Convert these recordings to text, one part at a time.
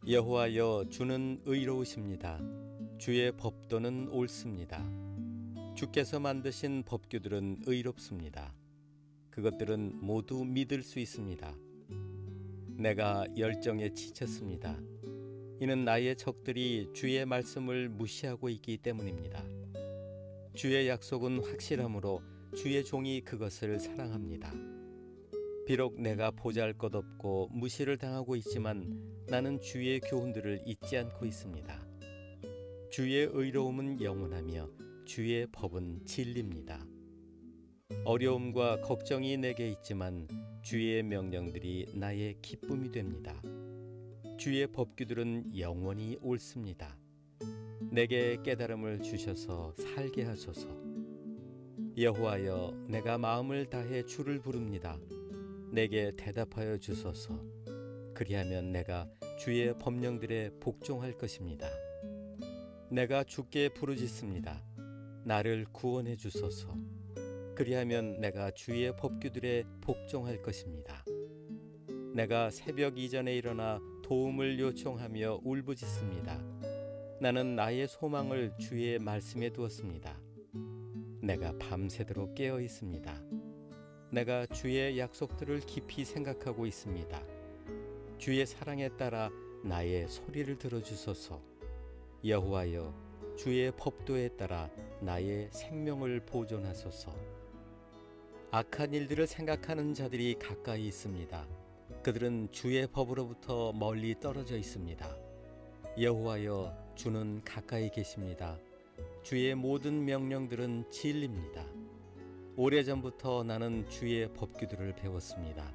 여호와여, 주는 의로우십니다. 주의 법도는 옳습니다. 주께서 만드신 법규들은 의롭습니다. 그것들은 모두 믿을 수 있습니다. 내가 열정에 지쳤습니다. 이는 나의 적들이 주의 말씀을 무시하고 있기 때문입니다. 주의 약속은 확실하므로 주의 종이 그것을 사랑합니다. 비록 내가 보잘것없고 무시를 당하고 있지만 나는 주의 교훈들을 잊지 않고 있습니다. 주의 의로움은 영원하며 주의 법은 진리입니다. 어려움과 걱정이 내게 있지만 주의 명령들이 나의 기쁨이 됩니다. 주의 법규들은 영원히 옳습니다. 내게 깨달음을 주셔서 살게 하소서. 여호와여, 내가 마음을 다해 주를 부릅니다. 내게 대답하여 주소서. 그리하면 내가 주의 법령들에 복종할 것입니다. 내가 주께 부르짖습니다. 나를 구원해 주소서. 그리하면 내가 주의 법규들에 복종할 것입니다. 내가 새벽 이전에 일어나 도움을 요청하며 울부짖습니다. 나는 나의 소망을 주의 말씀에 두었습니다. 내가 밤새도록 깨어 있습니다. 내가 주의 약속들을 깊이 생각하고 있습니다. 주의 사랑에 따라 나의 소리를 들어주소서. 여호와여, 주의 법도에 따라 나의 생명을 보존하소서. 악한 일들을 생각하는 자들이 가까이 있습니다. 그들은 주의 법으로부터 멀리 떨어져 있습니다. 여호와여, 주는 가까이 계십니다. 주의 모든 명령들은 진리입니다. 오래전부터 나는 주의 법규들을 배웠습니다.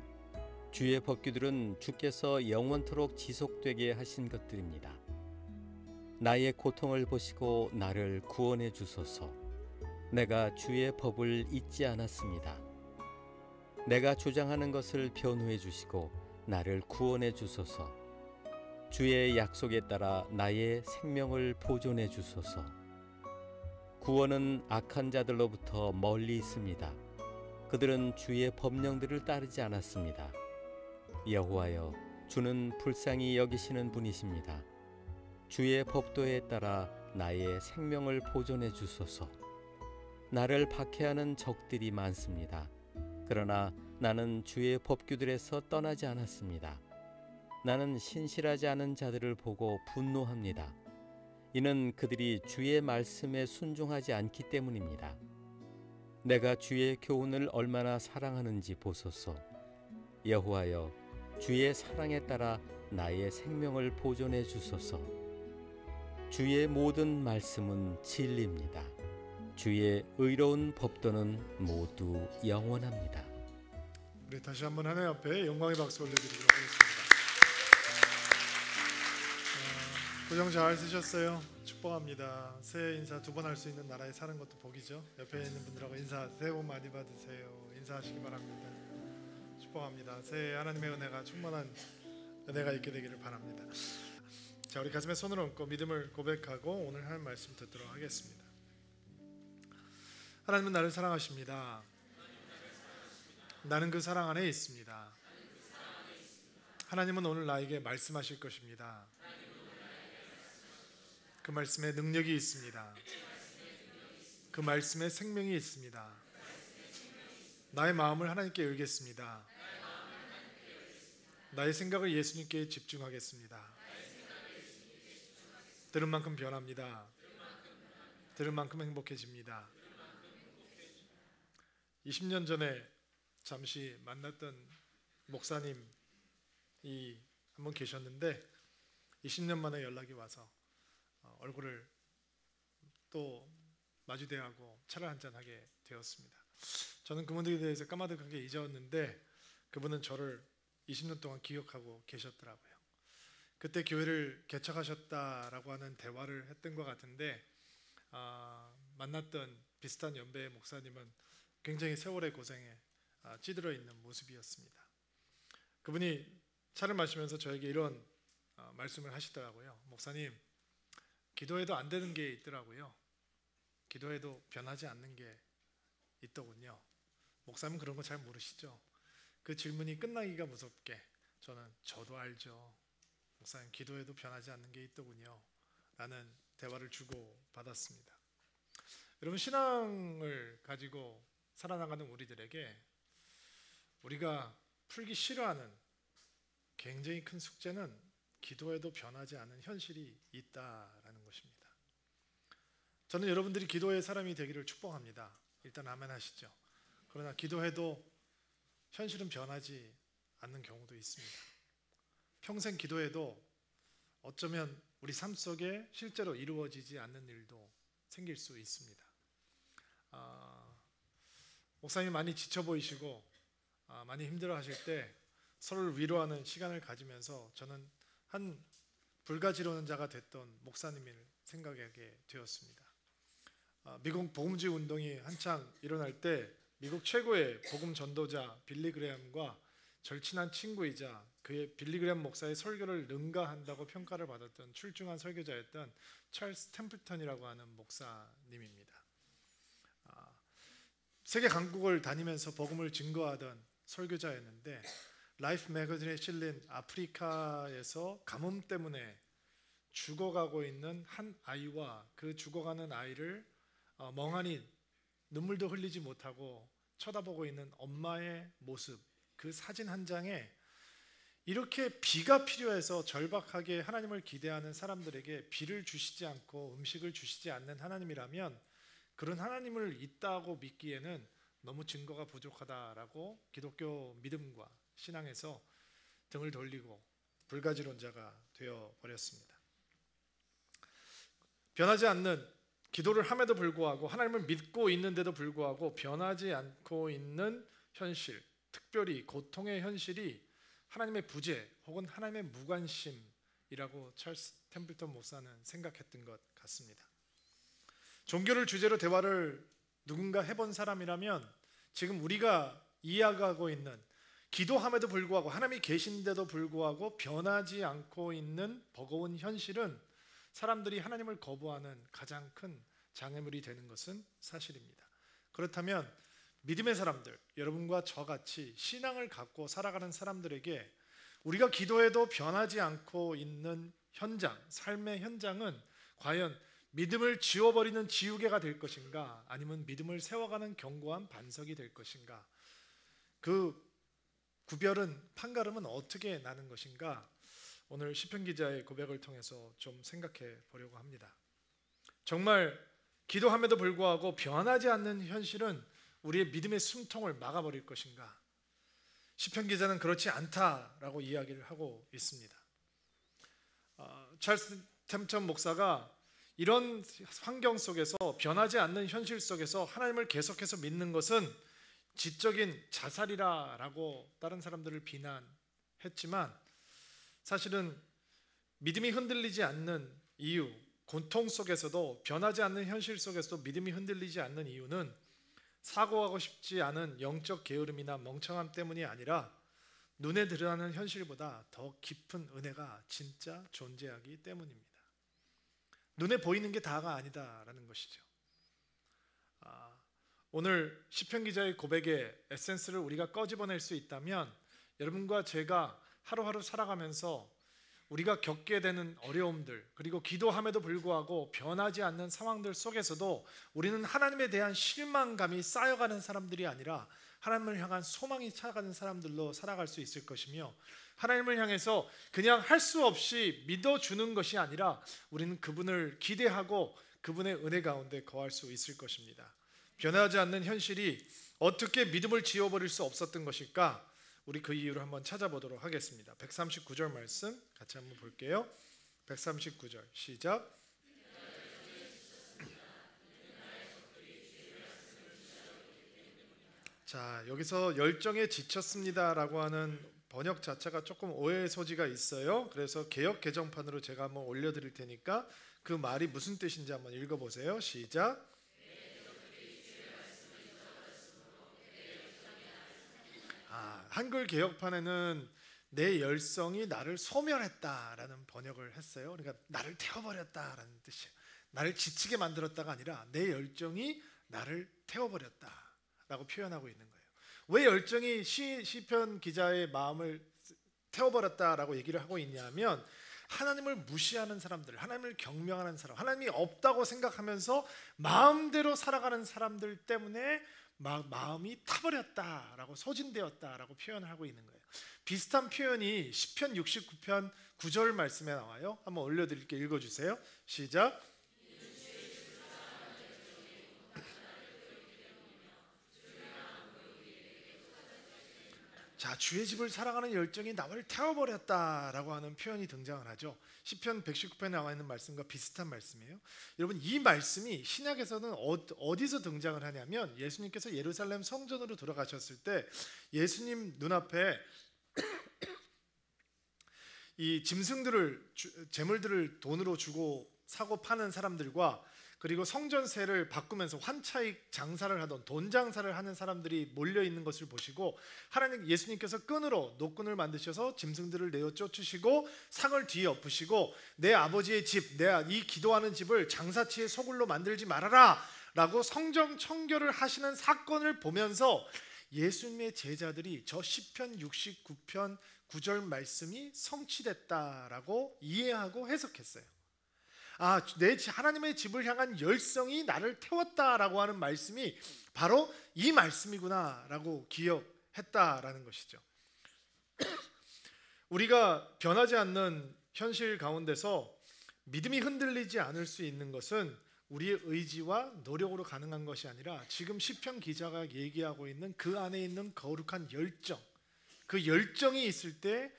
주의 법규들은 주께서 영원토록 지속되게 하신 것들입니다. 나의 고통을 보시고 나를 구원해 주소서. 내가 주의 법을 잊지 않았습니다. 내가 주장하는 것을 변호해 주시고 나를 구원해 주소서. 주의 약속에 따라 나의 생명을 보존해 주소서. 구원은 악한 자들로부터 멀리 있습니다. 그들은 주의 법령들을 따르지 않았습니다. 여호와여, 주는 불쌍히 여기시는 분이십니다. 주의 법도에 따라 나의 생명을 보존해 주소서. 나를 박해하는 적들이 많습니다. 그러나 나는 주의 법규들에서 떠나지 않았습니다. 나는 신실하지 않은 자들을 보고 분노합니다. 이는 그들이 주의 말씀에 순종하지 않기 때문입니다. 내가 주의 교훈을 얼마나 사랑하는지 보소서. 여호와여, 주의 사랑에 따라 나의 생명을 보존해 주소서. 주의 모든 말씀은 진리입니다. 주의 의로운 법도는 모두 영원합니다. 우리 다시 한번 하나님 앞에 영광의 박수 올려드리도록 하겠습니다. 고정 잘 쓰셨어요? 축복합니다. 새해 인사 두 번 할 수 있는 나라에 사는 것도 복이죠. 옆에 있는 분들하고 인사, 새해 복 많이 받으세요. 인사하시기 바랍니다. 축복합니다. 새해 하나님의 은혜가 충만한 은혜가 있게 되기를 바랍니다. 자, 우리 가슴에 손을 얹고 믿음을 고백하고 오늘 하나님 말씀 듣도록 하겠습니다. 하나님은 나를 사랑하십니다. 나는 그 사랑 안에 있습니다. 하나님은 오늘 나에게 말씀하실 것입니다. 그 말씀에 능력이 있습니다. 그 말씀에 생명이 있습니다. 나의 마음을 하나님께 열겠습니다. 나의 생각을 예수님께 집중하겠습니다. 들은 만큼 변합니다. 들은 만큼 행복해집니다. 20년 전에 잠시 만났던 목사님이 한 분 계셨는데 20년 만에 연락이 와서 얼굴을 또 마주대하고 차를 한잔하게 되었습니다. 저는 그분들에 대해서 까마득하게 잊었는데 그분은 저를 20년 동안 기억하고 계셨더라고요. 그때 교회를 개척하셨다라고 하는 대화를 했던 것 같은데 만났던 비슷한 연배의 목사님은 굉장히 세월의 고생에 찌들어 있는 모습이었습니다. 그분이 차를 마시면서 저에게 이런 말씀을 하시더라고요. 목사님, 기도해도 안 되는 게 있더라고요. 기도해도 변하지 않는 게 있더군요. 목사님은 그런 거 잘 모르시죠? 그 질문이 끝나기가 무섭게 저는 저도 알죠 목사님 기도해도 변하지 않는 게 있더군요 라는 대화를 주고 받았습니다. 여러분, 신앙을 가지고 살아나가는 우리들에게 우리가 풀기 싫어하는 굉장히 큰 숙제는 기도해도 변하지 않은 현실이 있다라는 것입니다. 저는 여러분들이 기도의 사람이 되기를 축복합니다. 일단 아멘 하시죠. 그러나 기도해도 현실은 변하지 않는 경우도 있습니다. 평생 기도해도 어쩌면 우리 삶 속에 실제로 이루어지지 않는 일도 생길 수 있습니다. 목사님이 많이 지쳐 보이시고 많이 힘들어 하실 때 서로를 위로하는 시간을 가지면서 저는 한 불가지론은 자가 됐던 목사님을 생각하게 되었습니다. 미국 복음주의 운동이 한창 일어날 때 미국 최고의 복음 전도자 빌리 그레엄과 절친한 친구이자 그의 빌리 그레엄 목사의 설교를 능가한다고 평가를 받았던 출중한 설교자였던 찰스 템플턴이라고 하는 목사님입니다. 세계 강국을 다니면서 복음을 증거하던 설교자였는데 라이프 매거진에 실린 아프리카에서 가뭄 때문에 죽어가고 있는 한 아이와 그 죽어가는 아이를 멍하니 눈물도 흘리지 못하고 쳐다보고 있는 엄마의 모습, 그 사진 한 장에 이렇게 비가 필요해서 절박하게 하나님을 기대하는 사람들에게 비를 주시지 않고 음식을 주시지 않는 하나님이라면 그런 하나님을 있다고 믿기에는 너무 증거가 부족하다라고 기독교 믿음과 신앙에서 등을 돌리고 불가지론자가 되어버렸습니다. 변하지 않는, 기도를 함에도 불구하고 하나님을 믿고 있는데도 불구하고 변하지 않고 있는 현실, 특별히 고통의 현실이 하나님의 부재 혹은 하나님의 무관심이라고 찰스 템플턴 목사는 생각했던 것 같습니다. 종교를 주제로 대화를 누군가 해본 사람이라면 지금 우리가 이해하고 있는 기도함에도 불구하고 하나님이 계신데도 불구하고 변하지 않고 있는 버거운 현실은 사람들이 하나님을 거부하는 가장 큰 장애물이 되는 것은 사실입니다. 그렇다면 믿음의 사람들, 여러분과 저같이 신앙을 갖고 살아가는 사람들에게 우리가 기도해도 변하지 않고 있는 현장, 삶의 현장은 과연 믿음을 지워버리는 지우개가 될 것인가, 아니면 믿음을 세워가는 견고한 반석이 될 것인가, 그 구별은, 판가름은 어떻게 나는 것인가, 오늘 시편 기자의 고백을 통해서 좀 생각해 보려고 합니다. 정말 기도함에도 불구하고 변하지 않는 현실은 우리의 믿음의 숨통을 막아버릴 것인가? 시편 기자는 그렇지 않다라고 이야기를 하고 있습니다. 찰스 템플턴 목사가 이런 환경 속에서, 변하지 않는 현실 속에서 하나님을 계속해서 믿는 것은 지적인 자살이라고 다른 사람들을 비난했지만, 사실은 믿음이 흔들리지 않는 이유, 고통 속에서도, 변하지 않는 현실 속에서도 믿음이 흔들리지 않는 이유는 사고하고 싶지 않은 영적 게으름이나 멍청함 때문이 아니라 눈에 드러나는 현실보다 더 깊은 은혜가 진짜 존재하기 때문입니다. 눈에 보이는 게 다가 아니다라는 것이죠. 오늘 시편 기자의 고백의 에센스를 우리가 꺼집어낼 수 있다면, 여러분과 제가 하루하루 살아가면서 우리가 겪게 되는 어려움들, 그리고 기도함에도 불구하고 변하지 않는 상황들 속에서도 우리는 하나님에 대한 실망감이 쌓여가는 사람들이 아니라 하나님을 향한 소망이 찾아가는 사람들로 살아갈 수 있을 것이며, 하나님을 향해서 그냥 할 수 없이 믿어주는 것이 아니라 우리는 그분을 기대하고 그분의 은혜 가운데 거할 수 있을 것입니다. 변하지 않는 현실이 어떻게 믿음을 지워버릴 수 없었던 것일까? 우리 그 이유를 한번 찾아보도록 하겠습니다. 139절 말씀 같이 한번 볼게요. 139절 시작. 자, 여기서 열정에 지쳤습니다라고 하는 번역 자체가 조금 오해의 소지가 있어요. 그래서 개역 개정판으로 제가 한번 올려드릴 테니까 그 말이 무슨 뜻인지 한번 읽어보세요. 시작. 한글 개역판에는 내 열성이 나를 소멸했다라는 번역을 했어요. 그러니까 나를 태워버렸다라는 뜻이에요. 나를 지치게 만들었다가 아니라 내 열정이 나를 태워버렸다라고 표현하고 있는 거예요. 왜 열정이 시편 기자의 마음을 태워버렸다라고 얘기를 하고 있냐면, 하나님을 무시하는 사람들, 하나님을 경멸하는 사람, 하나님이 없다고 생각하면서 마음대로 살아가는 사람들 때문에 마음이 타버렸다라고, 소진되었다라고 표현을 하고 있는 거예요. 비슷한 표현이 시편 69편 9절 말씀에 나와요. 한번 올려드릴게요. 읽어주세요. 시작. 자, 주의 집을 사랑하는 열정이 나를 태워버렸다라고 하는 표현이 등장을 하죠. 시편 119편에 나와 있는 말씀과 비슷한 말씀이에요. 여러분, 이 말씀이 신약에서는 어디서 등장을 하냐면, 예수님께서 예루살렘 성전으로 돌아가셨을 때 예수님 눈앞에 이 짐승들을, 재물들을 돈으로 주고 사고 파는 사람들과, 그리고 성전세를 바꾸면서 환차익 장사를 하던, 돈 장사를 하는 사람들이 몰려 있는 것을 보시고, 예수님께서 끈으로 노끈을 만드셔서 짐승들을 내어 쫓으시고 상을 뒤에 엎으시고, 내 아버지의 집, 이 기도하는 집을 장사치의 소굴로 만들지 말아라 라고 성전 청결을 하시는 사건을 보면서 예수님의 제자들이 저 시편 69편 9절 말씀이 성취됐다라고 이해하고 해석했어요. 내 하나님의 집을 향한 열성이 나를 태웠다라고 하는 말씀이 바로 이 말씀이구나라고 기억했다라는 것이죠. 우리가 변하지 않는 현실 가운데서 믿음이 흔들리지 않을 수 있는 것은 우리의 의지와 노력으로 가능한 것이 아니라, 지금 시편 기자가 얘기하고 있는 그 안에 있는 거룩한 열정, 그 열정이 있을 때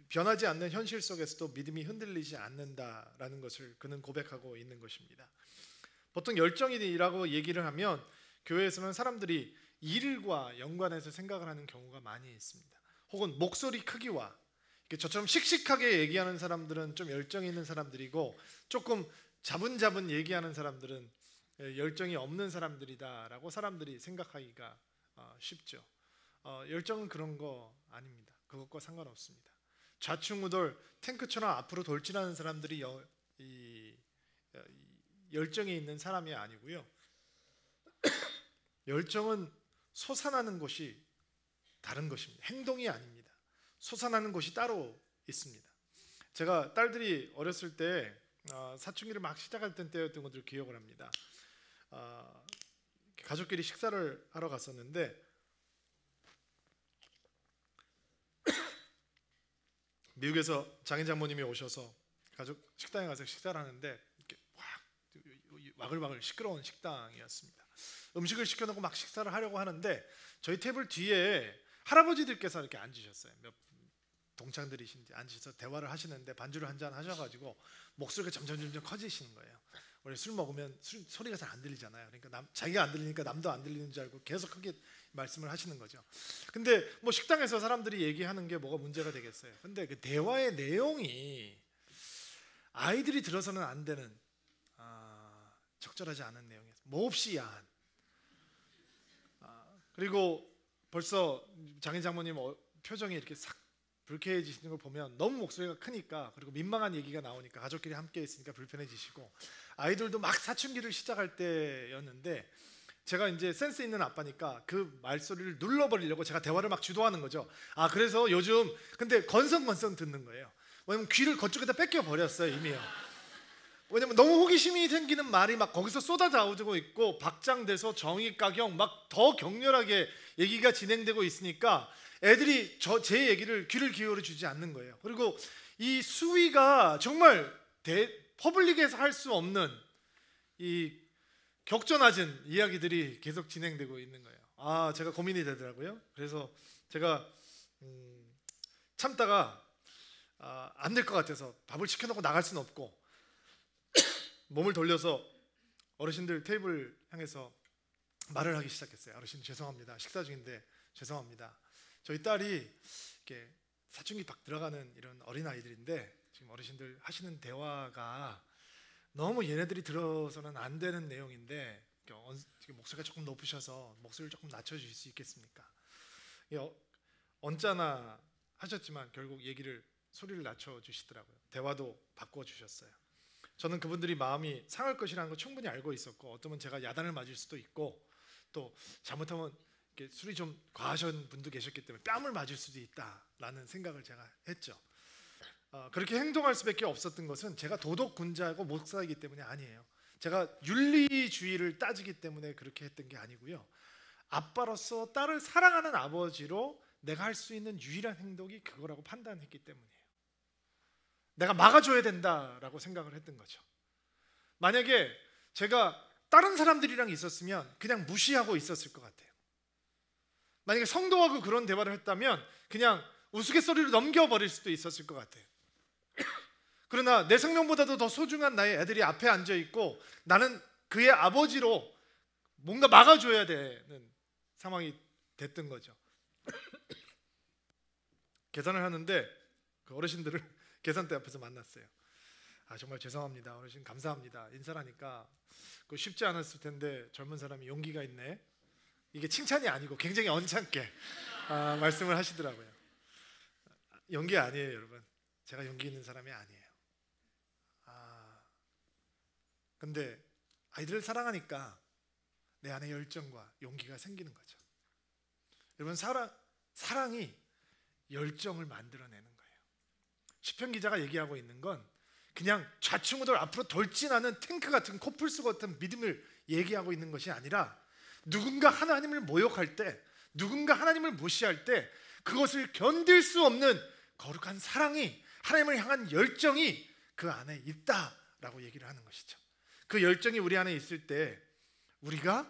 변하지 않는 현실 속에서도 믿음이 흔들리지 않는다라는 것을 그는 고백하고 있는 것입니다. 보통 열정이라고 얘기를 하면 교회에서는 사람들이 일과 연관해서 생각을 하는 경우가 많이 있습니다. 혹은 목소리 크기와, 저처럼 씩씩하게 얘기하는 사람들은 좀 열정이 있는 사람들이고, 조금 자분자분 얘기하는 사람들은 열정이 없는 사람들이다라고 사람들이 생각하기가 쉽죠. 열정은 그런 거 아닙니다. 그것과 상관없습니다. 좌충우돌 탱크처럼 앞으로 돌진하는 사람들이 열정이 있는 사람이 아니고요. 열정은 솟아나는 것이 다른 것입니다. 행동이 아닙니다. 솟아나는 것이 따로 있습니다. 제가 딸들이 어렸을 때 사춘기를 막 시작할 때였던 것들을 기억을 합니다. 가족끼리 식사를 하러 갔었는데, 미국에서 장인 장모님이 오셔서 가족 식당에 가서 식사를 하는데, 이렇게 와글와글 시끄러운 식당이었습니다. 음식을 시켜놓고 막 식사를 하려고 하는데, 저희 테이블 뒤에 할아버지들께서 이렇게 앉으셨어요. 몇 동창들이신지 앉으셔서 대화를 하시는데, 반주를 한잔 하셔가지고 목소리가 점점 커지시는 거예요. 원래 술 먹으면 소리가 잘 안 들리잖아요. 그러니까 자기가 안 들리니까 남도 안 들리는 줄 알고 계속 크게 말씀을 하시는 거죠. 근데 뭐 식당에서 사람들이 얘기하는 게 뭐가 문제가 되겠어요. 근데 그 대화의 내용이 아이들이 들어서는 안 되는, 적절하지 않은 내용이에요. 몹시 야한. 그리고 벌써 장인 장모님 표정이 이렇게 싹 불쾌해지시는 걸 보면 너무 목소리가 크니까, 그리고 민망한 얘기가 나오니까 가족끼리 함께 있으니까 불편해지시고, 아이들도 막 사춘기를 시작할 때였는데, 제가 이제 센스 있는 아빠니까 그 말소리를 눌러버리려고 제가 대화를 막 주도하는 거죠. 그래서 요즘 근데 건성건성 듣는 거예요. 왜냐면 귀를 그쪽에다 뺏겨 버렸어요, 이미요. 왜냐면 너무 호기심이 생기는 말이 막 거기서 쏟아나오고 있고, 박장돼서 정의가경 막 더 격렬하게 얘기가 진행되고 있으니까 애들이 제 얘기를 귀를 기울여 주지 않는 거예요. 그리고 이 수위가 정말 퍼블릭에서 할 수 없는 이 격조 낮은 이야기들이 계속 진행되고 있는 거예요. 제가 고민이 되더라고요. 그래서 제가 참다가 안 될 것 같아서 밥을 시켜놓고 나갈 수는 없고 몸을 돌려서 어르신들 테이블 향해서 말을 하기 시작했어요. 어르신 죄송합니다. 식사 중인데 죄송합니다. 저희 딸이 이렇게 사춘기 막 들어가는 이런 어린 아이들인데, 지금 어르신들 하시는 대화가 너무 얘네들이 들어서는 안 되는 내용인데, 지금 목소리가 조금 높으셔서 목소리를 조금 낮춰주실 수 있겠습니까? 언짢아 하셨지만 결국 소리를 낮춰주시더라고요. 대화도 바꿔주셨어요. 저는 그분들이 마음이 상할 것이라는 걸 충분히 알고 있었고, 어쩌면 제가 야단을 맞을 수도 있고, 또 잘못하면 이렇게 술이 좀 과하신 분도 계셨기 때문에 뺨을 맞을 수도 있다라는 생각을 제가 했죠. 그렇게 행동할 수밖에 없었던 것은 제가 도덕군자고 목사이기 때문이 아니에요. 제가 윤리주의를 따지기 때문에 그렇게 했던 게 아니고요. 아빠로서 딸을 사랑하는 아버지로 내가 할 수 있는 유일한 행동이 그거라고 판단했기 때문이에요. 내가 막아줘야 된다라고 생각을 했던 거죠. 만약에 제가 다른 사람들이랑 있었으면 그냥 무시하고 있었을 것 같아요. 만약에 성도하고 그런 대화를 했다면 그냥 우스갯소리로 넘겨버릴 수도 있었을 것 같아요. 그러나 내 생명보다도 더 소중한 나의 애들이 앞에 앉아있고 나는 그의 아버지로 뭔가 막아줘야 되는 상황이 됐던 거죠. 계산을 하는데 그 어르신들을 계산대 앞에서 만났어요. 정말 죄송합니다. 어르신 감사합니다. 인사를 하니까 그거 쉽지 않았을 텐데 젊은 사람이 용기가 있네. 이게 칭찬이 아니고 굉장히 언짢게 말씀을 하시더라고요. 용기 아니에요, 여러분. 제가 용기 있는 사람이 아니에요. 근데 아이들을 사랑하니까 내 안에 열정과 용기가 생기는 거죠. 여러분, 사랑이 열정을 만들어내는 거예요. 시편 기자가 얘기하고 있는 건 그냥 좌충우돌 앞으로 돌진하는 탱크 같은 코뿔소 같은 믿음을 얘기하고 있는 것이 아니라 누군가 하나님을 모욕할 때, 누군가 하나님을 무시할 때 그것을 견딜 수 없는 거룩한 사랑이, 하나님을 향한 열정이 그 안에 있다라고 얘기를 하는 것이죠. 그 열정이 우리 안에 있을 때 우리가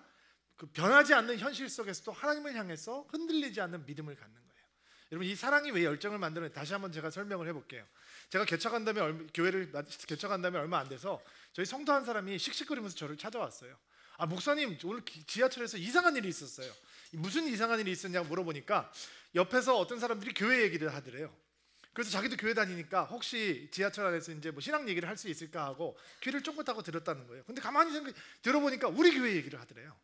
그 변하지 않는 현실 속에서도 하나님을 향해서 흔들리지 않는 믿음을 갖는 거예요. 여러분, 이 사랑이 왜 열정을 만드는지 다시 한번 제가 설명을 해볼게요. 제가 교회를 개척한 다음에 얼마 안 돼서 저희 성도 한 사람이 씩씩거리면서 저를 찾아왔어요. 목사님, 오늘 지하철에서 이상한 일이 있었어요. 무슨 이상한 일이 있었냐고 물어보니까 옆에서 어떤 사람들이 교회 얘기를 하더래요. 그래서 자기도 교회 다니니까 혹시 지하철 안에서 이제 뭐 신앙 얘기를 할 수 있을까 하고 귀를 쫑긋하고 들었다는 거예요. 근데 가만히 들어보니까 우리 교회 얘기를 하더래요.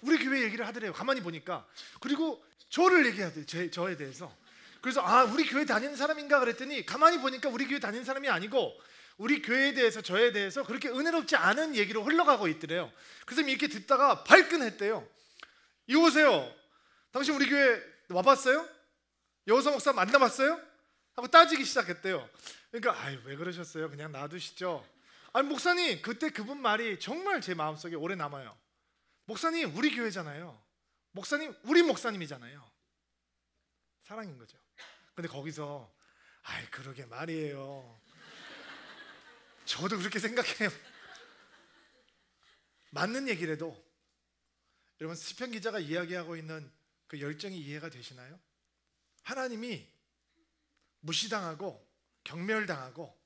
우리 교회 얘기를 하더래요. 가만히 보니까. 그리고 저를 얘기하더래요. 저에 대해서. 그래서 우리 교회 다니는 사람인가 그랬더니 가만히 보니까 우리 교회 다니는 사람이 아니고 우리 교회에 대해서, 저에 대해서 그렇게 은혜롭지 않은 얘기로 흘러가고 있더래요. 그래서 이렇게 듣다가 발끈했대요. 이거 보세요. 당신 우리 교회 와봤어요? 여호사 목사 만나봤어요? 하고 따지기 시작했대요. 그러니까 왜 그러셨어요? 그냥 놔두시죠. 목사님, 그때 그분 말이 정말 제 마음속에 오래 남아요. 목사님, 우리 교회잖아요. 목사님, 우리 목사님이잖아요. 사랑인 거죠. 근데 거기서 그러게 말이에요. 저도 그렇게 생각해요. 맞는 얘기라도 여러분, 시편 기자가 이야기하고 있는 그 열정이 이해가 되시나요? 하나님이 무시당하고 경멸당하고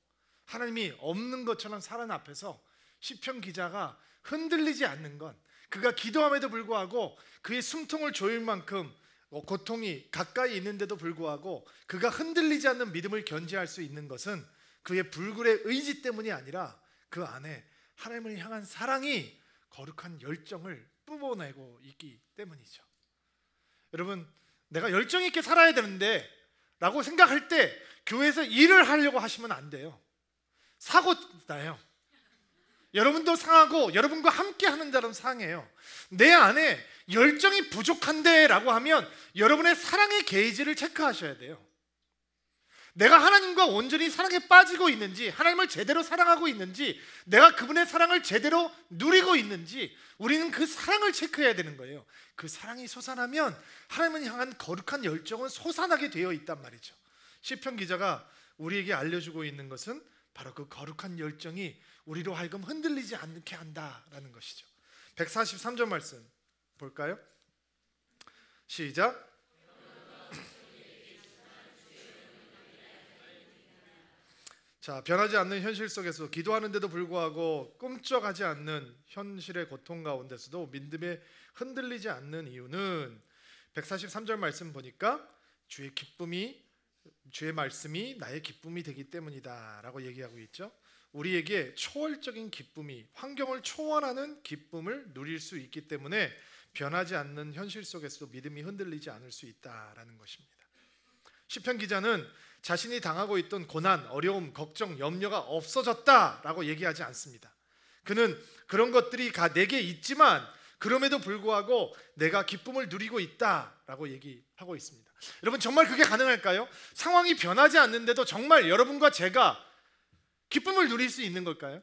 하나님이 없는 것처럼 사는 앞에서 시편 기자가 흔들리지 않는 건, 그가 기도함에도 불구하고 그의 숨통을 조일 만큼 고통이 가까이 있는데도 불구하고 그가 흔들리지 않는 믿음을 견지할 수 있는 것은 그의 불굴의 의지 때문이 아니라 그 안에 하나님을 향한 사랑이 거룩한 열정을 뿜어내고 있기 때문이죠. 여러분, 내가 열정 있게 살아야 되는데 라고 생각할 때 교회에서 일을 하려고 하시면 안 돼요. 사고 나요. 여러분도 상하고 여러분과 함께 하는 자는 상해요. 내 안에 열정이 부족한데 라고 하면 여러분의 사랑의 게이지를 체크하셔야 돼요. 내가 하나님과 온전히 사랑에 빠지고 있는지, 하나님을 제대로 사랑하고 있는지, 내가 그분의 사랑을 제대로 누리고 있는지 우리는 그 사랑을 체크해야 되는 거예요. 그 사랑이 솟아나면 하나님을 향한 거룩한 열정은 솟아나게 되어 있단 말이죠. 시편 기자가 우리에게 알려주고 있는 것은 바로 그 거룩한 열정이 우리로 하여금 흔들리지 않게 한다라는 것이죠. 143절 말씀 볼까요? 시작. 자, 변하지 않는 현실 속에서 기도하는데도 불구하고 꿈쩍하지 않는 현실의 고통 가운데서도 믿음에 흔들리지 않는 이유는 143절 말씀 보니까 주의 말씀이 나의 기쁨이 되기 때문이다 라고 얘기하고 있죠. 우리에게 초월적인 기쁨이, 환경을 초월하는 기쁨을 누릴 수 있기 때문에 변하지 않는 현실 속에서도 믿음이 흔들리지 않을 수 있다라는 것입니다. 시편 기자는 자신이 당하고 있던 고난, 어려움, 걱정, 염려가 없어졌다라고 얘기하지 않습니다. 그는 그런 것들이 내게 있지만 그럼에도 불구하고 내가 기쁨을 누리고 있다라고 얘기하고 있습니다. 여러분, 정말 그게 가능할까요? 상황이 변하지 않는데도 정말 여러분과 제가 기쁨을 누릴 수 있는 걸까요?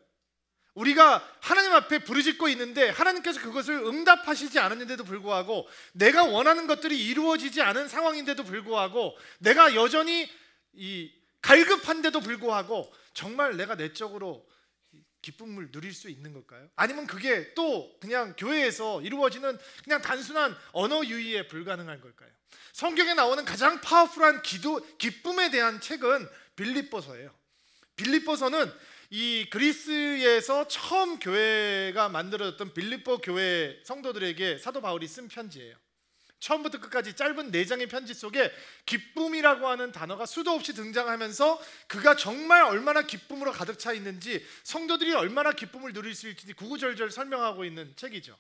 우리가 하나님 앞에 부르짖고 있는데 하나님께서 그것을 응답하시지 않았는데도 불구하고, 내가 원하는 것들이 이루어지지 않은 상황인데도 불구하고, 내가 여전히 갈급한데도 불구하고 정말 내가 내적으로 기쁨을 누릴 수 있는 걸까요? 아니면 그게 또 그냥 교회에서 이루어지는 그냥 단순한 언어 유희에 불가능한 걸까요? 성경에 나오는 가장 파워풀한 기쁨에 대한 책은 빌립보서예요. 빌립보서는 이 그리스에서 처음 교회가 만들어졌던 빌립보 교회 성도들에게 사도 바울이 쓴 편지예요. 처음부터 끝까지 짧은 4장의 편지 속에 기쁨이라고 하는 단어가 수도 없이 등장하면서 그가 정말 얼마나 기쁨으로 가득 차 있는지, 성도들이 얼마나 기쁨을 누릴 수 있는지 구구절절 설명하고 있는 책이죠.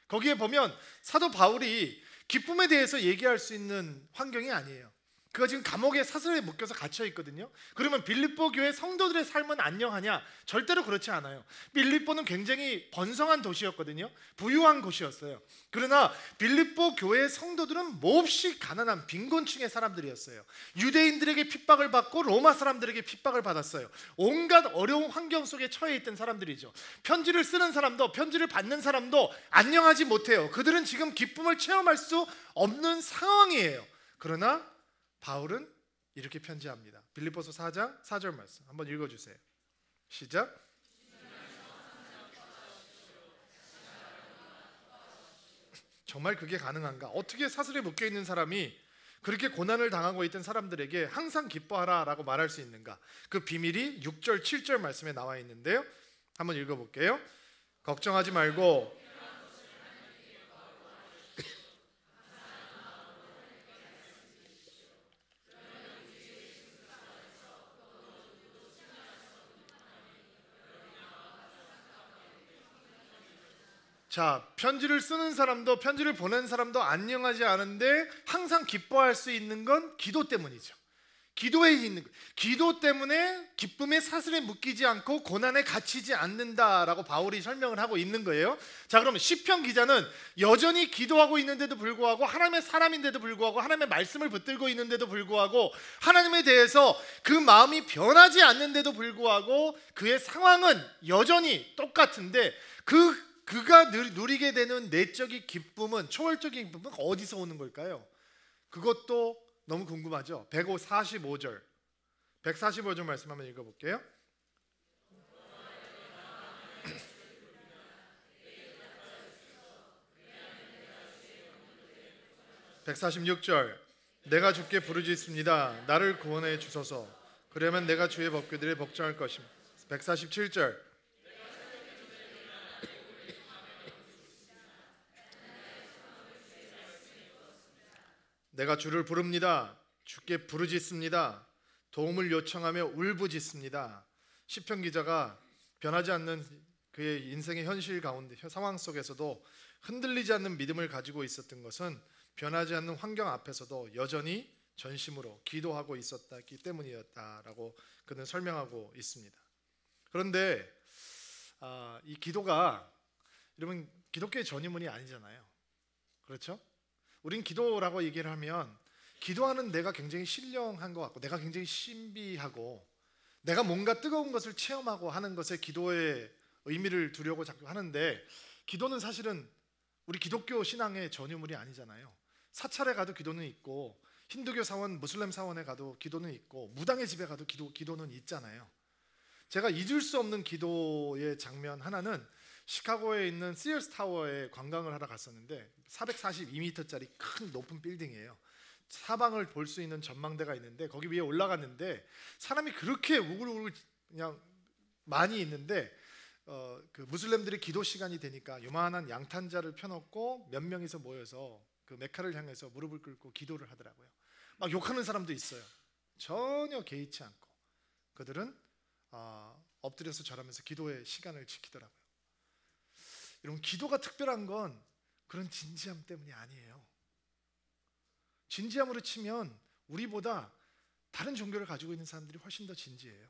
거기에 보면 사도 바울이 기쁨에 대해서 얘기할 수 있는 환경이 아니에요. 그가 지금 감옥에 사슬에 묶여서 갇혀 있거든요. 그러면 빌립보 교회 성도들의 삶은 안녕하냐? 절대로 그렇지 않아요. 빌립보는 굉장히 번성한 도시였거든요. 부유한 곳이었어요. 그러나 빌립보 교회 성도들은 몹시 가난한 빈곤층의 사람들이었어요. 유대인들에게 핍박을 받고 로마 사람들에게 핍박을 받았어요. 온갖 어려운 환경 속에 처해 있던 사람들이죠. 편지를 쓰는 사람도 편지를 받는 사람도 안녕하지 못해요. 그들은 지금 기쁨을 체험할 수 없는 상황이에요. 그러나 바울은 이렇게 편지합니다. 빌립보서 4장 4절 말씀 한번 읽어주세요. 시작. 정말 그게 가능한가? 어떻게 사슬에 묶여있는 사람이 그렇게 고난을 당하고 있던 사람들에게 항상 기뻐하라 라고 말할 수 있는가? 그 비밀이 6절 7절 말씀에 나와 있는데요, 한번 읽어볼게요. 걱정하지 말고 자, 편지를 쓰는 사람도 편지를 보낸 사람도 안녕하지 않은데 항상 기뻐할 수 있는 건 기도 때문이죠. 기도에 있는 거예요. 기도 때문에 기쁨의 사슬에 묶이지 않고 고난에 갇히지 않는다라고 바울이 설명을 하고 있는 거예요. 자, 그러면 시편 기자는 여전히 기도하고 있는데도 불구하고, 하나님의 사람인데도 불구하고, 하나님의 말씀을 붙들고 있는데도 불구하고, 하나님에 대해서 그 마음이 변하지 않는데도 불구하고 그의 상황은 여전히 똑같은데 그가 누리게 되는 내적인 기쁨은, 초월적인 기쁨은 어디서 오는 걸까요? 그것도 너무 궁금하죠. 145절 말씀 한번 읽어볼게요. (146절) 내가 주께 부르짖습니다. 나를 구원해 주소서. 그러면 내가 주의 법궤들에 복종할 것입니다. (147절) 내가 주를 부릅니다. 주께 부르짖습니다. 도움을 요청하며 울부짖습니다. 시편 기자가 변하지 않는 그의 인생의 현실 가운데, 상황 속에서도 흔들리지 않는 믿음을 가지고 있었던 것은 변하지 않는 환경 앞에서도 여전히 전심으로 기도하고 있었기 때문이었다라고 그는 설명하고 있습니다. 그런데 이 기도가, 여러분, 기독교의 전유문이 아니잖아요. 그렇죠? 우린 기도라고 얘기를 하면 기도하는 내가 굉장히 신령한 것 같고, 내가 굉장히 신비하고, 내가 뭔가 뜨거운 것을 체험하고 하는 것에 기도의 의미를 두려고 자꾸 하는데, 기도는 사실은 우리 기독교 신앙의 전유물이 아니잖아요. 사찰에 가도 기도는 있고, 힌두교 사원, 무슬림 사원에 가도 기도는 있고, 무당의 집에 가도 기도는 있잖아요. 제가 잊을 수 없는 기도의 장면 하나는 시카고에 있는 시어스 타워에 관광을 하러 갔었는데, 442m짜리 큰 높은 빌딩이에요. 사방을 볼 수 있는 전망대가 있는데, 거기 위에 올라갔는데 사람이 그렇게 우글우글 그냥 많이 있는데, 그 무슬림들이 기도 시간이 되니까 요만한 양탄자를 펴놓고 몇 명이서 모여서 그 메카를 향해서 무릎을 꿇고 기도를 하더라고요. 막 욕하는 사람도 있어요. 전혀 개의치 않고 그들은 엎드려서 절하면서 기도의 시간을 지키더라고요. 여러분, 기도가 특별한 건 그런 진지함 때문이 아니에요. 진지함으로 치면 우리보다 다른 종교를 가지고 있는 사람들이 훨씬 더 진지해요.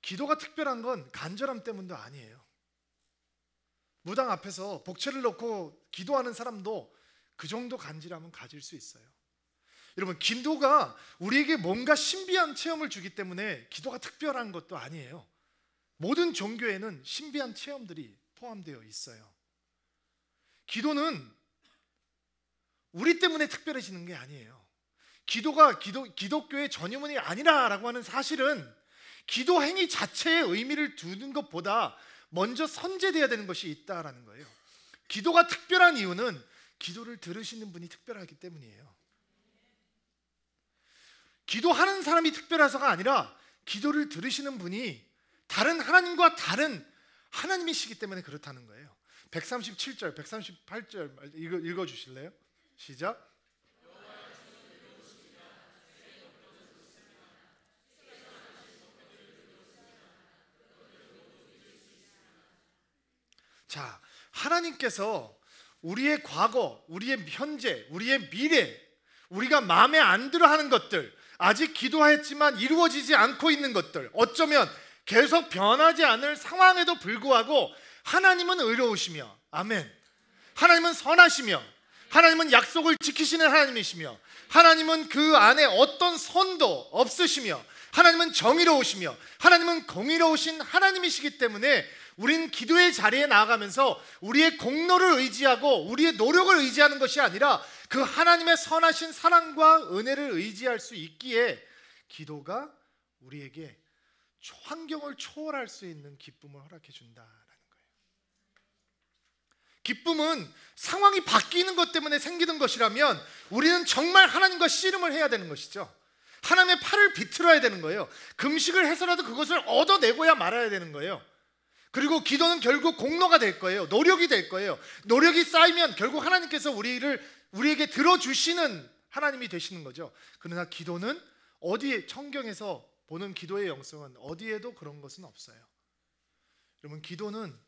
기도가 특별한 건 간절함 때문도 아니에요. 무당 앞에서 복채를 놓고 기도하는 사람도 그 정도 간절함은 가질 수 있어요. 여러분, 기도가 우리에게 뭔가 신비한 체험을 주기 때문에 기도가 특별한 것도 아니에요. 모든 종교에는 신비한 체험들이 포함되어 있어요. 기도는 우리 때문에 특별해지는 게 아니에요. 기도가 기독교의 전유문이 아니라라고 하는 사실은 기도 행위 자체의 의미를 두는 것보다 먼저 선제되어야 되는 것이 있다라는 거예요. 기도가 특별한 이유는 기도를 들으시는 분이 특별하기 때문이에요. 기도하는 사람이 특별해서가 아니라 기도를 들으시는 분이 다른 하나님과 다른 하나님이시기 때문에 그렇다는 거예요. 137절, 138절 읽어주실래요? 시작. 자, 하나님께서 우리의 과거, 우리의 현재, 우리의 미래, 우리가 마음에 안 들어 하는 것들, 아직 기도했지만 이루어지지 않고 있는 것들, 어쩌면 계속 변하지 않을 상황에도 불구하고 하나님은 의로우시며, 아멘, 하나님은 선하시며, 하나님은 약속을 지키시는 하나님이시며, 하나님은 그 안에 어떤 선도 없으시며, 하나님은 정의로우시며, 하나님은 공의로우신 하나님이시기 때문에 우린 기도의 자리에 나아가면서 우리의 공로를 의지하고 우리의 노력을 의지하는 것이 아니라 그 하나님의 선하신 사랑과 은혜를 의지할 수 있기에 기도가 우리에게 환경을 초월할 수 있는 기쁨을 허락해 준다라는 거예요. 기쁨은 상황이 바뀌는 것 때문에 생기는 것이라면 우리는 정말 하나님과 씨름을 해야 되는 것이죠. 하나님의 팔을 비틀어야 되는 거예요. 금식을 해서라도 그것을 얻어내고야 말아야 되는 거예요. 그리고 기도는 결국 공로가 될 거예요. 노력이 될 거예요. 노력이 쌓이면 결국 하나님께서 우리에게 들어주시는 하나님이 되시는 거죠. 그러나 기도는 어디에, 성경에서 보는 기도의 영성은 어디에도 그런 것은 없어요. 여러분, 기도는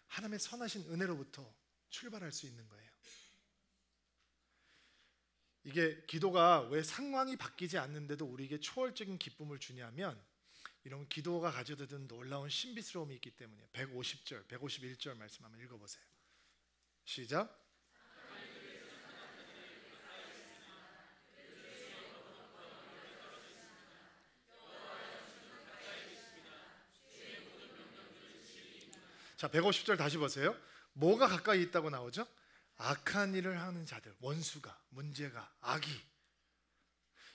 하나님의 선하신 은혜로부터 출발할 수 있는 거예요. 이게 기도가 왜 상황이 바뀌지 않는데도 우리에게 초월적인 기쁨을 주냐면 이런 기도가 가져다 든 놀라운 신비스러움이 있기 때문이에요. 150절, 151절 말씀 한번 읽어보세요. 시작. 자, 150절 다시 보세요. 뭐가 가까이 있다고 나오죠? 악한 일을 하는 자들, 원수가, 문제가, 악이.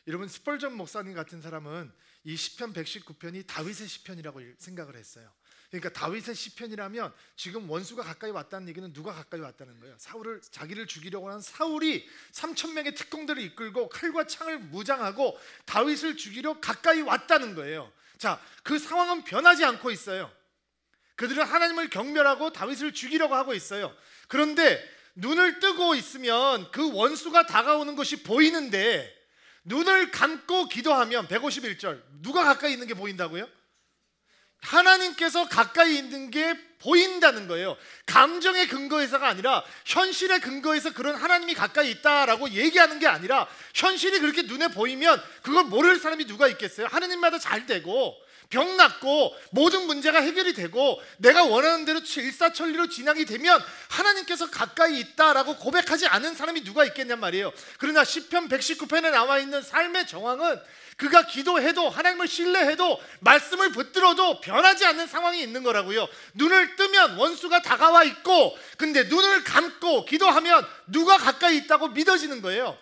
여러분, 스펄전 목사님 같은 사람은 이 시편 119편이 다윗의 시편이라고 생각을 했어요. 그러니까 다윗의 시편이라면 지금 원수가 가까이 왔다는 얘기는 누가 가까이 왔다는 거예요? 자기를 죽이려고 하는 사울이 3,000명의 특공대를 이끌고 칼과 창을 무장하고 다윗을 죽이려 가까이 왔다는 거예요. 자, 그 상황은 변하지 않고 있어요. 그들은 하나님을 경멸하고 다윗을 죽이려고 하고 있어요. 그런데 눈을 뜨고 있으면 그 원수가 다가오는 것이 보이는데 눈을 감고 기도하면 151절, 누가 가까이 있는 게 보인다고요? 하나님께서 가까이 있는 게 보인다는 거예요. 감정의 근거에서가 아니라 현실의 근거에서 그런 하나님이 가까이 있다라고 얘기하는 게 아니라 현실이 그렇게 눈에 보이면 그걸 모를 사람이 누가 있겠어요? 하느님마다 잘 되고 병 낫고 모든 문제가 해결이 되고 내가 원하는 대로 일사천리로 진행이 되면 하나님께서 가까이 있다라고 고백하지 않은 사람이 누가 있겠냔 말이에요. 그러나 시편 119편에 나와 있는 삶의 정황은 그가 기도해도 하나님을 신뢰해도 말씀을 붙들어도 변하지 않는 상황이 있는 거라고요. 눈을 뜨면 원수가 다가와 있고 근데 눈을 감고 기도하면 누가 가까이 있다고 믿어지는 거예요.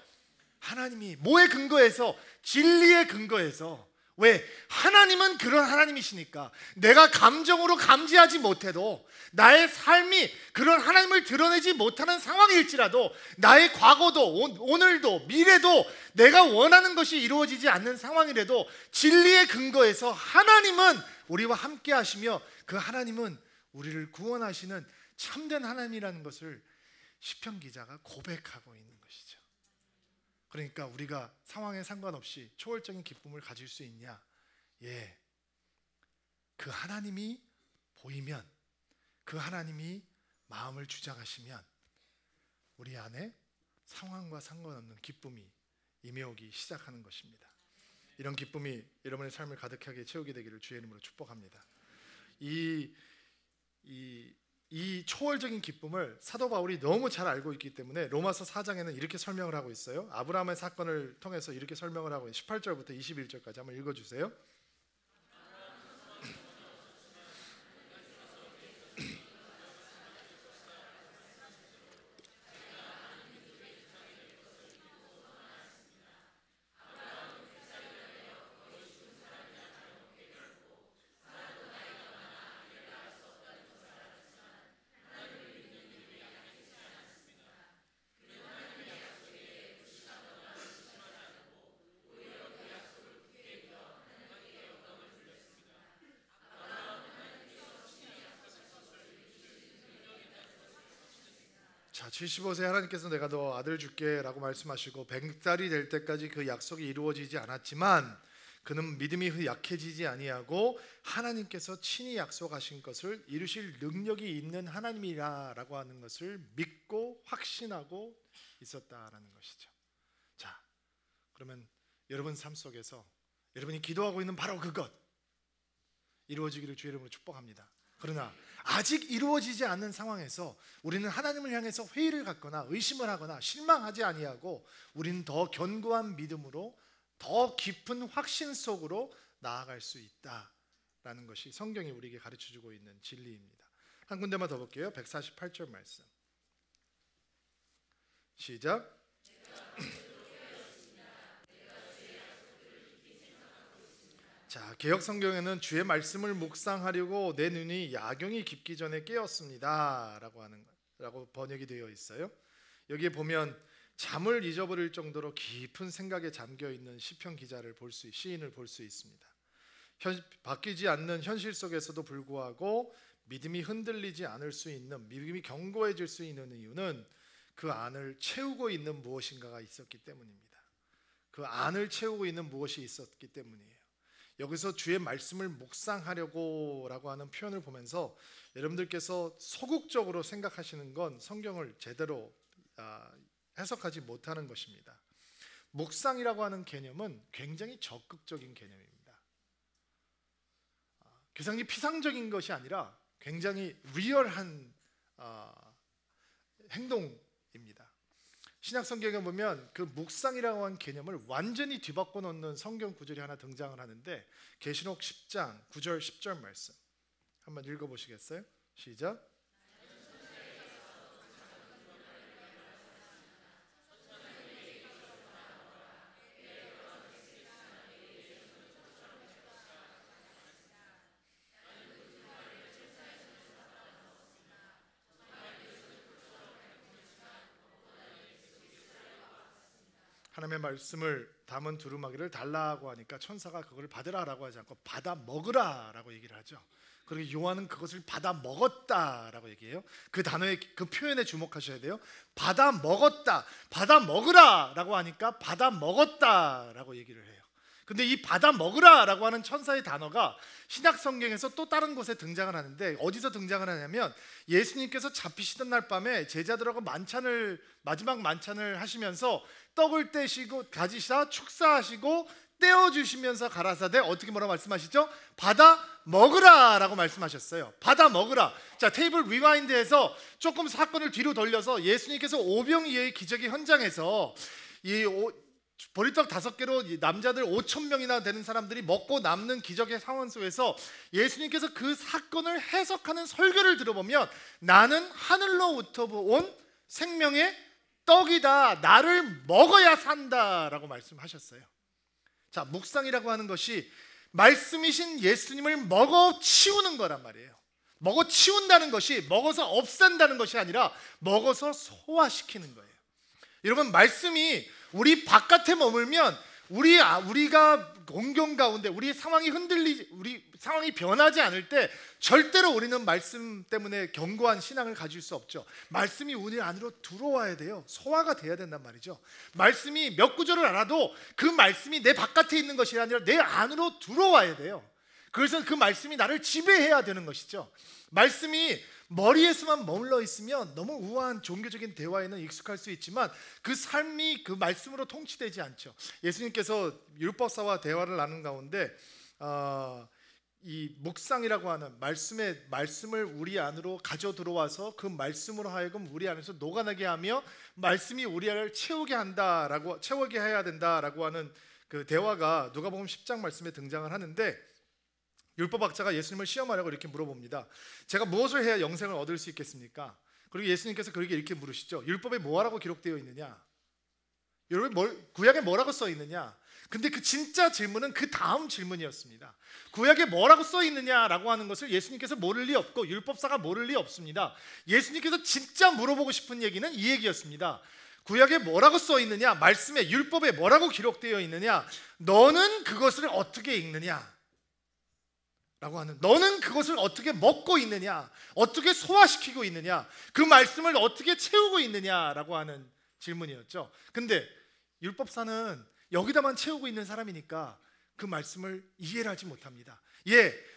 하나님이 뭐의 근거에서? 진리의 근거에서. 왜? 하나님은 그런 하나님이시니까 내가 감정으로 감지하지 못해도 나의 삶이 그런 하나님을 드러내지 못하는 상황일지라도 나의 과거도 오늘도 미래도 내가 원하는 것이 이루어지지 않는 상황이라도 진리의 근거에서 하나님은 우리와 함께 하시며 그 하나님은 우리를 구원하시는 참된 하나님이라는 것을 시편 기자가 고백하고 있는 것이죠. 그러니까 우리가 상황에 상관없이 초월적인 기쁨을 가질 수 있냐? 예, 그 하나님이 보이면, 그 하나님이 마음을 주장하시면 우리 안에 상황과 상관없는 기쁨이 임해오기 시작하는 것입니다. 이런 기쁨이 여러분의 삶을 가득하게 채우게 되기를 주의 이름으로 축복합니다. 이 이 초월적인 기쁨을 사도 바울이 너무 잘 알고 있기 때문에 로마서 4장에는 이렇게 설명을 하고 있어요. 아브라함의 사건을 통해서 이렇게 설명을 하고 18절부터 21절까지 한번 읽어주세요. 자, 75세 하나님께서 내가 너 아들 줄게 라고 말씀하시고 100살이 될 때까지 그 약속이 이루어지지 않았지만 그는 믿음이 약해지지 아니하고 하나님께서 친히 약속하신 것을 이루실 능력이 있는 하나님이라 라고 하는 것을 믿고 확신하고 있었다라는 것이죠. 자, 그러면 여러분 삶 속에서 여러분이 기도하고 있는 바로 그것 이루어지기를 주의 이름으로 축복합니다. 그러나 아직 이루어지지 않는 상황에서 우리는 하나님을 향해서 회의를 갖거나 의심을 하거나 실망하지 아니하고 우리는 더 견고한 믿음으로 더 깊은 확신 속으로 나아갈 수 있다라는 것이 성경이 우리에게 가르쳐주고 있는 진리입니다. 한 군데만 더 볼게요. 148절 말씀 시작. 자, 개역 성경에는 주의 말씀을 묵상하려고 내 눈이 야경이 깊기 전에 깨었습니다라고 번역이 되어 있어요. 여기에 보면 잠을 잊어버릴 정도로 깊은 생각에 잠겨 있는 시편 기자를 시인을 볼 수 있습니다. 바뀌지 않는 현실 속에서도 불구하고 믿음이 흔들리지 않을 수 있는, 믿음이 견고해질 수 있는 이유는 그 안을 채우고 있는 무엇인가가 있었기 때문입니다. 그 안을 채우고 있는 무엇이 있었기 때문이에요. 여기서 주의 말씀을 묵상하려고 라고 하는 표현을 보면서 여러분들께서 소극적으로 생각하시는 건 성경을 제대로 해석하지 못하는 것입니다. 묵상이라고 하는 개념은 굉장히 적극적인 개념입니다. 굉장히 피상적인 것이 아니라 굉장히 리얼한 행동입니다. 신약 성경에 보면 그 묵상이라고 하는 개념을 완전히 뒤바꿔 놓는 성경 구절이 하나 등장을 하는데 계시록 10장 9절 10절 말씀 한번 읽어보시겠어요? 시작. 하나님의 말씀을 담은 두루마기를 달라고 하니까 천사가 그걸 받으라라고 하지 않고 받아 먹으라라고 얘기를 하죠. 그리고 요한은 그것을 받아 먹었다라고 얘기해요. 그 단어의 그 표현에 주목하셔야 돼요. 받아 먹었다, 받아 먹으라라고 하니까 받아 먹었다라고 얘기를 해요. 근데 이 받아 먹으라라고 하는 천사의 단어가 신약 성경에서 또 다른 곳에 등장을 하는데 어디서 등장을 하냐면 예수님께서 잡히시던 날 밤에 제자들하고 마지막 만찬을 하시면서 떡을 떼시고 가지사 축사하시고 떼어주시면서 가라사대 어떻게 뭐라고 말씀하시죠? 받아 먹으라라고 말씀하셨어요. 받아 먹으라. 자, 테이블 리와인드에서 조금 사건을 뒤로 돌려서 예수님께서 오병이어의 기적의 현장에서 이 보리떡 5개로 남자들 5,000명이나 되는 사람들이 먹고 남는 기적의 상황 속에서 예수님께서 그 사건을 해석하는 설교를 들어보면 나는 하늘로부터 온 생명의 떡이다. 나를 먹어야 산다라고 말씀하셨어요. 자, 묵상이라고 하는 것이 말씀이신 예수님을 먹어 치우는 거란 말이에요. 먹어 치운다는 것이 먹어서 없앤다는 것이 아니라 먹어서 소화시키는 거예요. 여러분, 말씀이 우리 바깥에 머물면 우리가 공경 가운데 우리 상황이 우리 상황이 변하지 않을 때 절대로 우리는 말씀 때문에 견고한 신앙을 가질 수 없죠. 말씀이 우리 안으로 들어와야 돼요. 소화가 돼야 된단 말이죠. 말씀이 몇 구절을 알아도 그 말씀이 내 바깥에 있는 것이 아니라 내 안으로 들어와야 돼요. 그래서 그 말씀이 나를 지배해야 되는 것이죠. 말씀이 머리에서만 머물러 있으면 너무 우아한 종교적인 대화에는 익숙할 수 있지만 그 삶이 그 말씀으로 통치되지 않죠. 예수님께서 율법사와 대화를 나눈 가운데 이 묵상이라고 하는 말씀을 우리 안으로 가져 들어와서 그 말씀으로 하여금 우리 안에서 녹아나게 하며 말씀이 우리 안을 채우게 해야 된다라고 하는 그 대화가 누가복음 10장 말씀에 등장을 하는데, 율법학자가 예수님을 시험하려고 이렇게 물어봅니다. 제가 무엇을 해야 영생을 얻을 수 있겠습니까? 그리고 예수님께서 그에게 이렇게 물으시죠. 율법에 뭐라고 기록되어 있느냐? 구약에 뭐라고 써 있느냐? 근데 그 진짜 질문은 그 다음 질문이었습니다. 구약에 뭐라고 써 있느냐라고 하는 것을 예수님께서 모를 리 없고 율법사가 모를 리 없습니다. 예수님께서 진짜 물어보고 싶은 얘기는 이 얘기였습니다. 구약에 뭐라고 써 있느냐? 말씀에, 율법에 뭐라고 기록되어 있느냐? 너는 그것을 어떻게 읽느냐? 라고 하는, 너는 그것을 어떻게 먹고 있느냐? 어떻게 소화시키고 있느냐? 그 말씀을 어떻게 채우고 있느냐라고 하는 질문이었죠. 근데 율법사는 여기다만 채우고 있는 사람이니까 그 말씀을 이해를 하지 못합니다.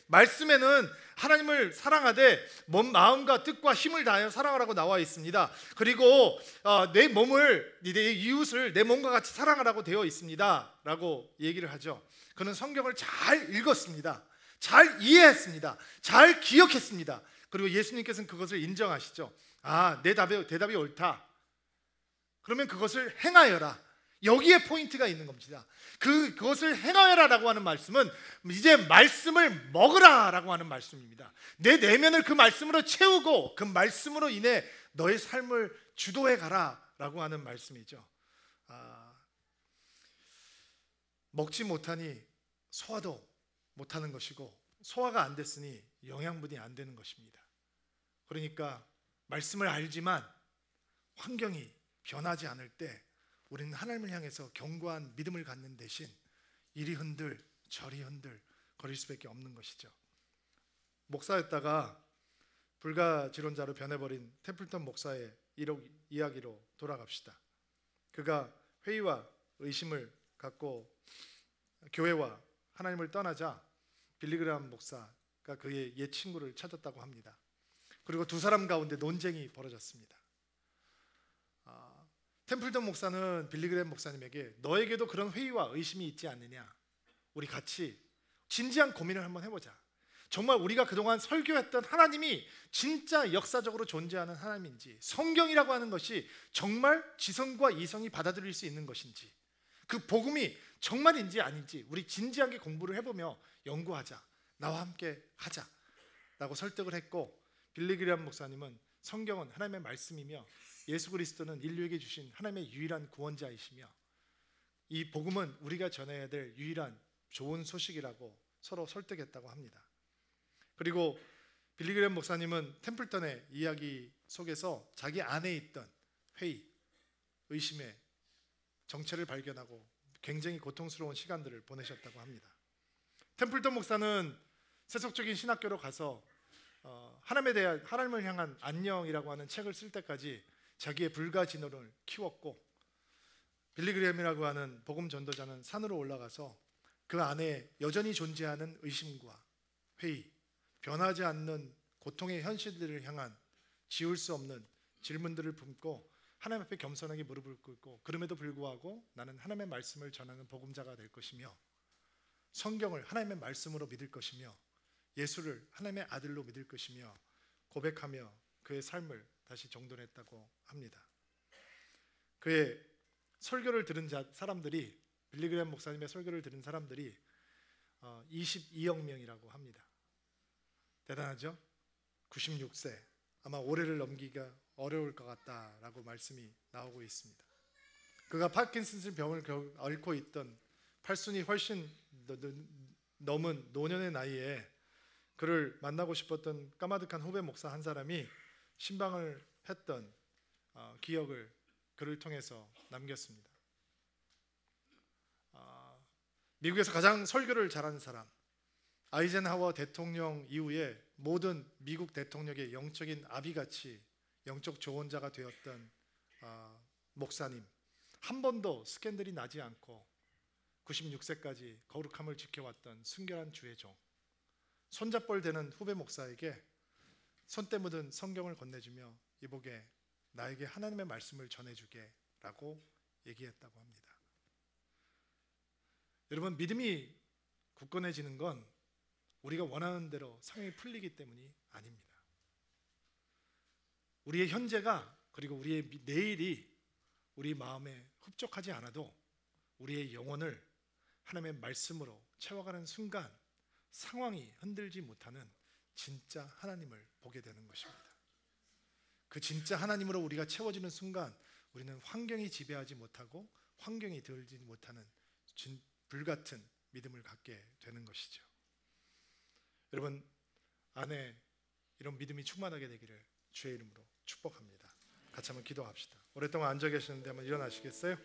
말씀에는 하나님을 사랑하되 몸, 마음과 뜻과 힘을 다하여 사랑하라고 나와 있습니다. 그리고 내 이웃을 내 몸과 같이 사랑하라고 되어 있습니다 라고 얘기를 하죠. 그는 성경을 잘 읽었습니다. 잘 이해했습니다. 잘 기억했습니다. 그리고 예수님께서는 그것을 인정하시죠. 내 대답이 옳다. 그러면 그것을 행하여라. 여기에 포인트가 있는 겁니다. 그것을 행하여라라고 하는 말씀은 이제 말씀을 먹으라라고 하는 말씀입니다. 내 내면을 그 말씀으로 채우고 그 말씀으로 인해 너의 삶을 주도해 가라라고 하는 말씀이죠. 먹지 못하니 소화도 못하는 것이고, 소화가 안 됐으니 영양분이 안 되는 것입니다. 그러니까 말씀을 알지만 환경이 변하지 않을 때 우리는 하나님을 향해서 견고한 믿음을 갖는 대신 이리 흔들 저리 흔들 거릴 수밖에 없는 것이죠. 목사였다가 불가지론자로 변해버린 템플턴 목사의 이야기로 돌아갑시다. 그가 회의와 의심을 갖고 교회와 하나님을 떠나자 빌리그레함 목사가 그의 옛 친구를 찾았다고 합니다. 그리고 두 사람 가운데 논쟁이 벌어졌습니다. 템플턴 목사는 빌리그레함 목사님에게 너에게도 그런 회의와 의심이 있지 않느냐? 우리 같이 진지한 고민을 한번 해보자. 정말 우리가 그동안 설교했던 하나님이 진짜 역사적으로 존재하는 하나님인지, 성경이라고 하는 것이 정말 지성과 이성이 받아들일 수 있는 것인지, 그 복음이 정말인지 아닌지 우리 진지하게 공부를 해보며 연구하자. 나와 함께 하자 라고 설득을 했고, 빌리그레함 목사님은 성경은 하나님의 말씀이며 예수 그리스도는 인류에게 주신 하나님의 유일한 구원자이시며 이 복음은 우리가 전해야 될 유일한 좋은 소식이라고 서로 설득했다고 합니다. 그리고 빌리그레함 목사님은 템플턴의 이야기 속에서 자기 안에 있던 회의, 의심의 정체를 발견하고 굉장히 고통스러운 시간들을 보내셨다고 합니다. 템플턴 목사는 세속적인 신학교로 가서 하나님을 향한 안녕이라고 하는 책을 쓸 때까지 자기의 불가진호를 키웠고, 빌리그레함이라고 하는 복음 전도자는 산으로 올라가서 그 안에 여전히 존재하는 의심과 회의, 변하지 않는 고통의 현실들을 향한 지울 수 없는 질문들을 품고 하나님 앞에 겸손하게 무릎을 꿇고, 그럼에도 불구하고 나는 하나님의 말씀을 전하는 복음자가 될 것이며 성경을 하나님의 말씀으로 믿을 것이며 예수를 하나님의 아들로 믿을 것이며 고백하며 그의 삶을 다시 정돈했다고 합니다. 그의 설교를 들은 사람들이, 빌리그레함 목사님의 설교를 들은 사람들이 22억 명이라고 합니다. 대단하죠? 96세, 아마 올해를 넘기기가 어려울 것 같다라고 말씀이 나오고 있습니다. 그가 파킨슨스 병을 앓고 있던 8순이 훨씬 넘은 노년의 나이에 그를 만나고 싶었던 까마득한 후배 목사 한 사람이 신방을 했던 기억을 그를 통해서 남겼습니다. 미국에서 가장 설교를 잘하는 사람, 아이젠하워 대통령 이후에 모든 미국 대통령의 영적인 아비같이 영적 조언자가 되었던 목사님, 한 번도 스캔들이 나지 않고 96세까지 거룩함을 지켜왔던 순결한 주의 종, 손잡벌 되는 후배 목사에게 손때 묻은 성경을 건네주며 이보게 나에게 하나님의 말씀을 전해주게 라고 얘기했다고 합니다. 여러분, 믿음이 굳건해지는 건 우리가 원하는 대로 상황이 풀리기 때문이 아닙니다. 우리의 현재가 그리고 우리의 내일이 우리 마음에 흡족하지 않아도 우리의 영혼을 하나님의 말씀으로 채워가는 순간 상황이 흔들지 못하는 진짜 하나님을 보게 되는 것입니다. 그 진짜 하나님으로 우리가 채워지는 순간 우리는 환경이 지배하지 못하고 환경이 들지 못하는 불같은 믿음을 갖게 되는 것이죠. 여러분 안에 이런 믿음이 충만하게 되기를 주의 이름으로 축복합니다. 같이 한번 기도합시다. 오랫동안 앉아 계시는데 한번 일어나시겠어요?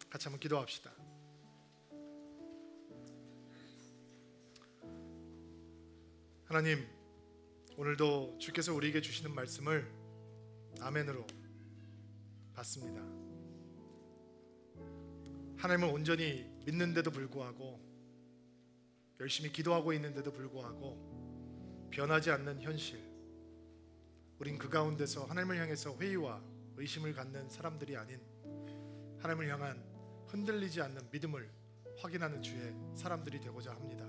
같이 한번 기도합시다. 하나님, 오늘도 주께서 우리에게 주시는 말씀을 아멘으로 받습니다. 하나님을 온전히 믿는데도 불구하고 열심히 기도하고 있는데도 불구하고 변하지 않는 현실, 우린 그 가운데서 하나님을 향해서 회의와 의심을 갖는 사람들이 아닌 하나님을 향한 흔들리지 않는 믿음을 확인하는 주의 사람들이 되고자 합니다.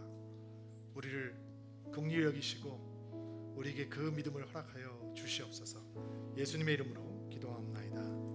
우리를 긍휼히 여기시고 우리에게 그 믿음을 허락하여 주시옵소서. 예수님의 이름으로 기도합나이다.